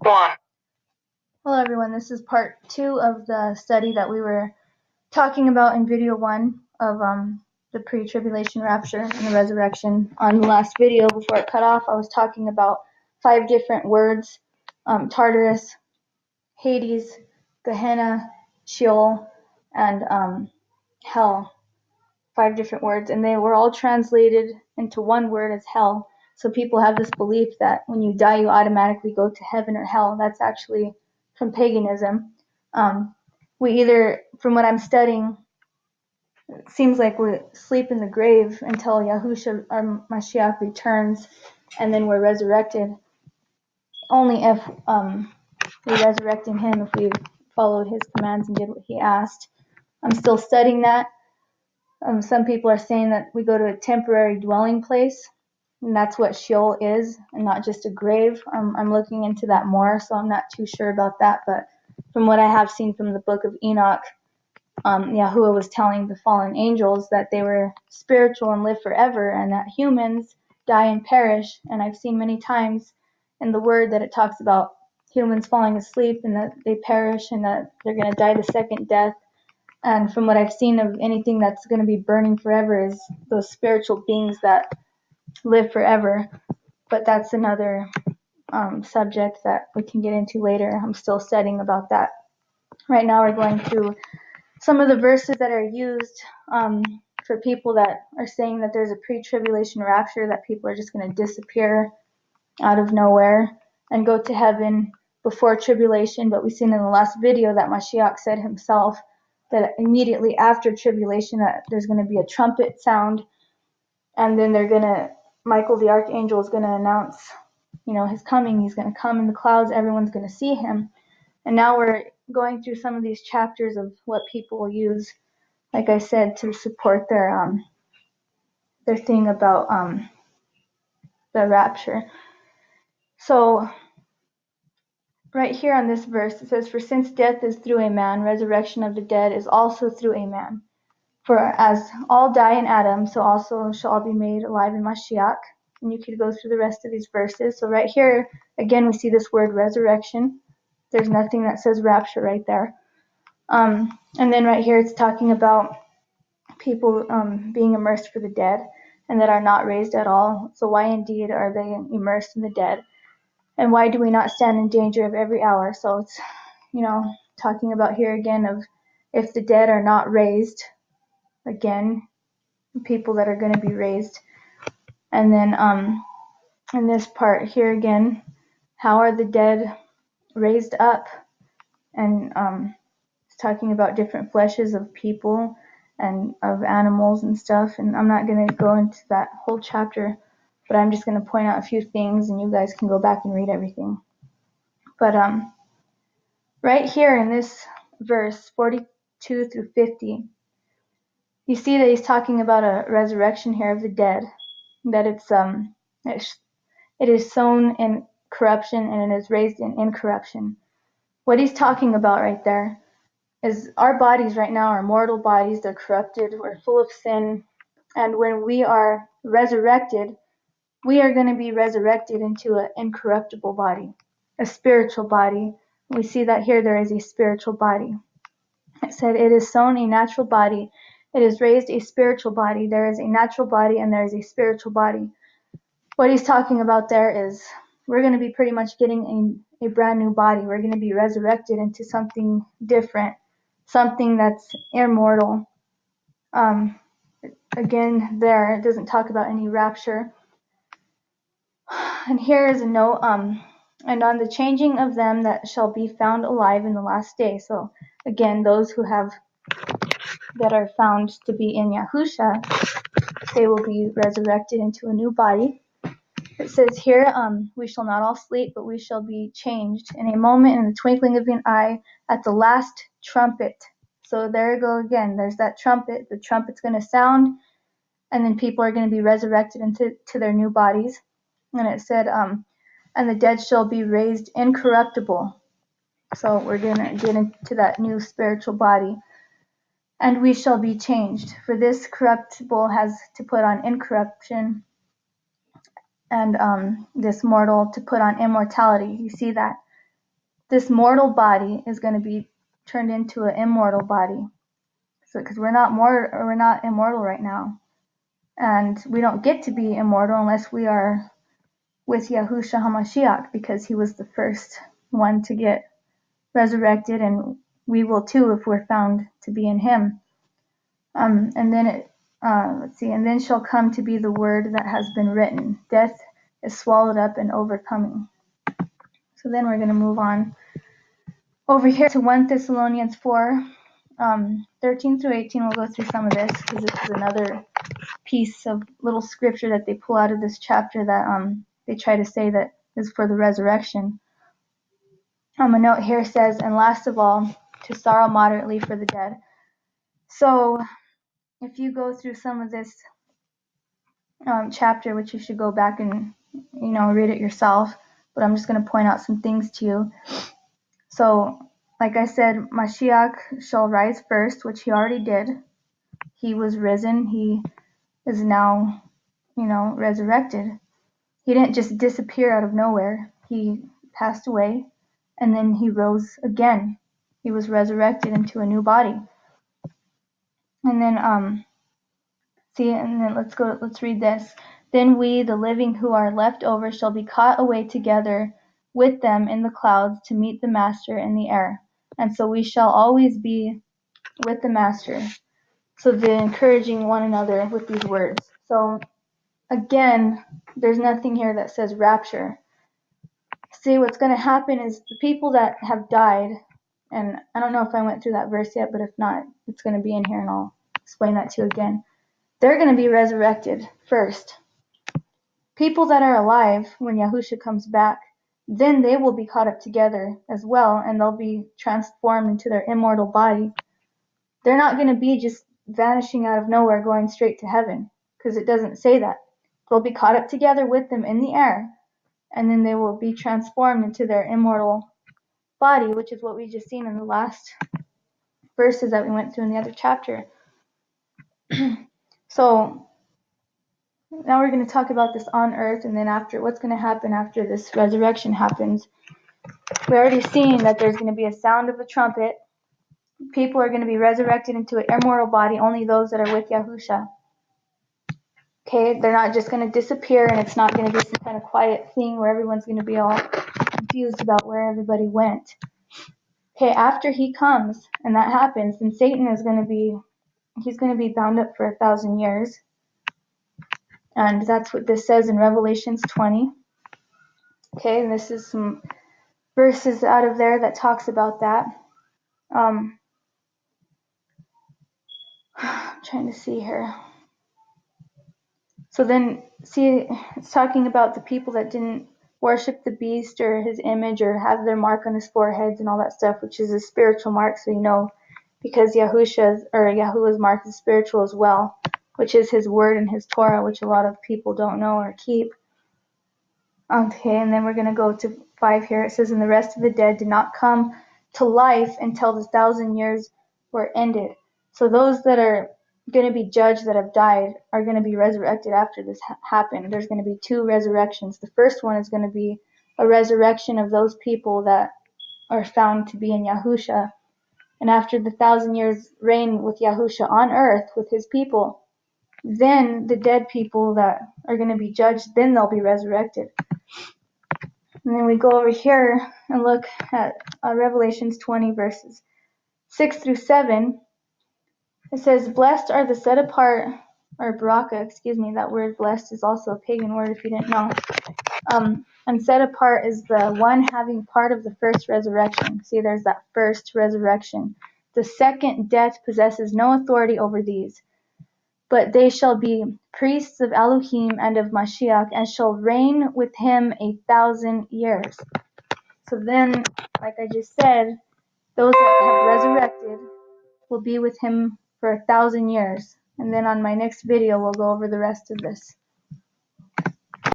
One. Hello everyone, this is part 2 of the study that we were talking about in video 1 of the pre-tribulation rapture and the resurrection. On the last video before it cut off, I was talking about 5 different words: Tartarus, Hades, Gehenna, Sheol, and hell. 5 different words, and they were all translated into one word as hell. So people have this belief that when you die, you automatically go to heaven or hell. That's actually from paganism. We either, from what I'm studying, it seems like we sleep in the grave until Yahushua, our Mashiach, returns, and then we're resurrected. Only if we resurrect in Him, if we followed His commands and did what He asked. I'm still studying that. Some people are saying that we go to a temporary dwelling place, and that's what Sheol is, and not just a grave. I'm looking into that more, so I'm not too sure about that. But from what I have seen from the book of Enoch, Yahuwah was telling the fallen angels that they were spiritual and live forever, and that humans die and perish. And I've seen many times in the Word that it talks about humans falling asleep and that they perish and that they're going to die the second death. And from what I've seen of anything that's going to be burning forever is those spiritual beings that live forever. But that's another subject that we can get into later. I'm still studying about that. Right now we're going through some of the verses that are used for people that are saying that there's a pre-tribulation rapture, that people are just going to disappear out of nowhere and go to heaven before tribulation. But we've seen in the last video that Mashiach said himself that immediately after tribulation that there's going to be a trumpet sound, and then Michael the archangel is going to announce his coming. He's going to come in the clouds, everyone's going to see him. And now we're going through some of these chapters of what people will use, like I said, to support their thing about the rapture. So right here on this verse, it says, "For since death is through a man, resurrection of the dead is also through a man. For as all die in Adam, so also shall all be made alive in Mashiach." And you could go through the rest of these verses. So right here, again, we see this word resurrection. There's nothing that says rapture right there. And then right here, it's talking about people being immersed for the dead and that are not raised at all. So why indeed are they immersed in the dead? And why do we not stand in danger of every hour? So it's, talking about here again of if the dead are not raised, again, people that are going to be raised. And then in this part here again, how are the dead raised up? And it's talking about different fleshes of people and of animals and stuff. And I'm not going to go into that whole chapter, but I'm just going to point out a few things, and you guys can go back and read everything. But right here in this verse 42 through 50, you see that he's talking about a resurrection here of the dead, that it is sown in corruption and it is raised in incorruption. What he's talking about right there is our bodies right now are mortal bodies. They're corrupted. We're full of sin. And when we are resurrected, we are going to be resurrected into an incorruptible body, a spiritual body. We see that here there is a spiritual body. It said it is sown a natural body. It is raised a spiritual body. There is a natural body and there is a spiritual body. What he's talking about there is we're going to be pretty much getting a brand new body. We're going to be resurrected into something different, something that's immortal. Again, there it doesn't talk about any rapture. And here is a note, and on the changing of them that shall be found alive in the last day. So again, those that are found to be in Yahusha, they will be resurrected into a new body. It says here, we shall not all sleep, but we shall be changed in a moment, in the twinkling of an eye, at the last trumpet. So there you go again. There's that trumpet. The trumpet's going to sound, and then people are going to be resurrected into their new bodies. And it said, and the dead shall be raised incorruptible. So we're going to get into that new spiritual body. And we shall be changed. For this corruptible has to put on incorruption, and this mortal to put on immortality. You see that? this mortal body is going to be turned into an immortal body. So, because we're not immortal right now, and we don't get to be immortal unless we are with Yahushua HaMashiach, because he was the first one to get resurrected, and we will too if we're found to be in him. And then and then shall come to be the word that has been written. Death is swallowed up in overcoming. So then we're going to move on over here to 1 Thessalonians 4, 13 through 18. We'll go through some of this because this is another piece of little scripture that they pull out of this chapter that they try to say that is for the resurrection. A note here says, and last of all, to sorrow moderately for the dead. So if you go through some of this chapter, which you should go back and read it yourself, but I'm just going to point out some things to you. So like I said, Mashiach shall rise first, which he already did. He was risen. He is now resurrected. He didn't just disappear out of nowhere. He passed away and then he rose again. He was resurrected into a new body. And then let's read this. Then we, the living who are left over, shall be caught away together with them in the clouds to meet the Master in the air. And so we shall always be with the Master. So they're encouraging one another with these words. So again, there's nothing here that says rapture. See, what's going to happen is the people that have died, and I don't know if I went through that verse yet, but if not, it's going to be in here and I'll explain that to you again. They're going to be resurrected first. People that are alive when Yahushua comes back, then they will be caught up together as well, and they'll be transformed into their immortal body. They're not going to be just vanishing out of nowhere going straight to heaven, because it doesn't say that. They'll be caught up together with them in the air, and then they will be transformed into their immortal body, which is what we just seen in the last verses that we went through in the other chapter. So now we're going to talk about this on earth, and then after what's going to happen after this resurrection happens. We already seen that there's going to be a sound of a trumpet. People are going to be resurrected into an immortal body, only those that are with Yahushua. Okay, they're not just going to disappear, and it's not going to be some kind of quiet thing where everyone's going to be all confused about where everybody went. Okay, after he comes and that happens, then Satan is going to be bound up for 1,000 years. And that's what this says in Revelations 20. Okay, and this is some verses out of there that talks about that. I'm trying to see here. So then, see, it's talking about the people that didn't worship the beast or his image or have their mark on his foreheads and all that stuff, which is a spiritual mark, so because Yahuwah's mark is spiritual as well, which is his word and his Torah, which a lot of people don't know or keep. Okay, and then we're going to go to 5 here. It says, and the rest of the dead did not come to life until the 1,000 years were ended. So those that are going to be judged that have died are going to be resurrected after this happened. There's going to be 2 resurrections. The first one is going to be a resurrection of those people that are found to be in Yahushua. And after the 1,000 years reign with Yahushua on earth with his people, then the dead people that are going to be judged, then they'll be resurrected. And then we go over here and look at Revelations 20 verses 6 through 7. It says, blessed are the set apart, or baraka, that word blessed is also a pagan word if you didn't know. And set apart is the one having part of the first resurrection. See, there's that first resurrection. The second death possesses no authority over these, but they shall be priests of Elohim and of Mashiach, and shall reign with him 1,000 years. So then, like I just said, those that have resurrected will be with him for 1,000 years. And then on my next video, we'll go over the rest of this.